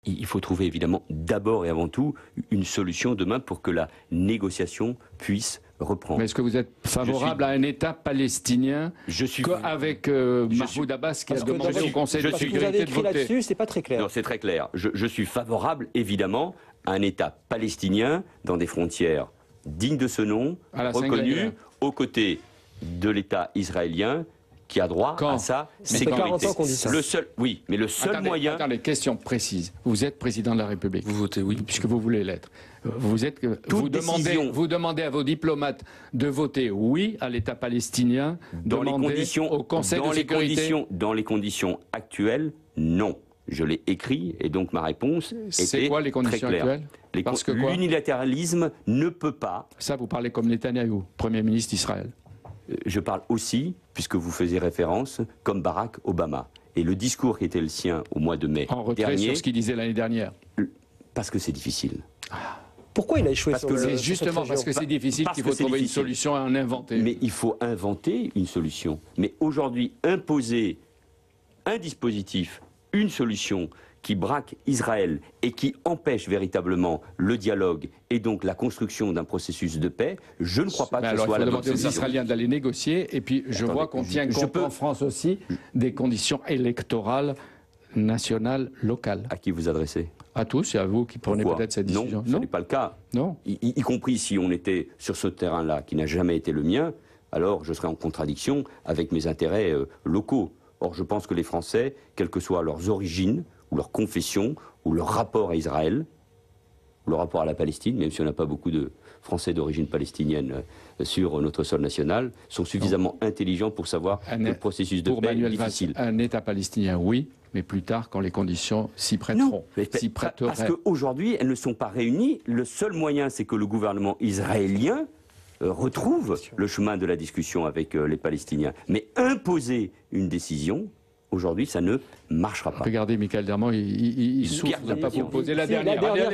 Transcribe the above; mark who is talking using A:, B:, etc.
A: Il faut trouver évidemment d'abord et avant tout une solution demain pour que la négociation puisse reprendre.
B: Mais est-ce que vous êtes favorable à un État palestinien avec Mahmoud Abbas qui a demandé au Conseil de sécurité de voter?
C: Là-dessus, c'est pas très clair.
A: Non, c'est très clair. Je suis favorable évidemment à un État palestinien dans des frontières dignes de ce nom, reconnues aux côtés de l'État israélien qui a droit à sa sécurité. Le seul, oui, mais le seul moyen...
B: Attendez, question précise. Vous êtes président de la République.
D: Vous votez oui.
B: Puisque vous voulez l'être. Vous demandez à vos diplomates de voter oui à l'État palestinien
A: dans les conditions,
B: au Conseil de sécurité.
A: Dans les conditions actuelles, non. Je l'ai écrit et donc ma réponse était
B: quoi les conditions
A: très claire.
B: actuelles?
A: L'unilatéralisme ne peut pas...
B: Ça, vous parlez comme Netanyahou, Premier ministre d'Israël.
A: Je parle aussi, puisque vous faisiez référence, comme Barack Obama. Et le discours qui était le sien au mois de mai
B: en retrait sur ce qu'il disait l'année dernière.
A: Parce que c'est difficile.
C: Pourquoi il a échoué?
B: C'est justement parce que c'est difficile qu'il faut trouver une solution à en inventer.
A: Mais il faut inventer une solution. Mais aujourd'hui, imposer un dispositif, une solution qui braque Israël et qui empêche véritablement le dialogue et donc la construction d'un processus de paix, je ne crois pas que ce soit la bonne solution.
B: Il faut demander aux Israéliens d'aller négocier, et puis je vois qu'on tient compte en France aussi des conditions électorales nationales, locales.
A: À qui vous adressez?
B: À tous, et à vous qui prenez peut-être cette décision.
A: Non, ce n'est pas le cas.
B: Non.
A: Y compris si on était sur ce terrain-là, qui n'a jamais été le mien, alors je serais en contradiction avec mes intérêts locaux. Or, je pense que les Français, quelles que soient leurs origines, ou leur confession, ou leur rapport à Israël, ou leur rapport à la Palestine, même si on n'a pas beaucoup de Français d'origine palestinienne sur notre sol national, sont suffisamment intelligents pour savoir que le processus de paix est difficile.
B: Un État palestinien, oui, mais plus tard, quand les conditions s'y prêteront.
A: Parce qu'aujourd'hui, elles ne sont pas réunies. Le seul moyen, c'est que le gouvernement israélien retrouve le chemin de la discussion avec les Palestiniens. Mais imposer une décision... Aujourd'hui, ça ne marchera pas.
B: Regardez, Michael Dermont, il souffre de ne pas vous poser la dernière.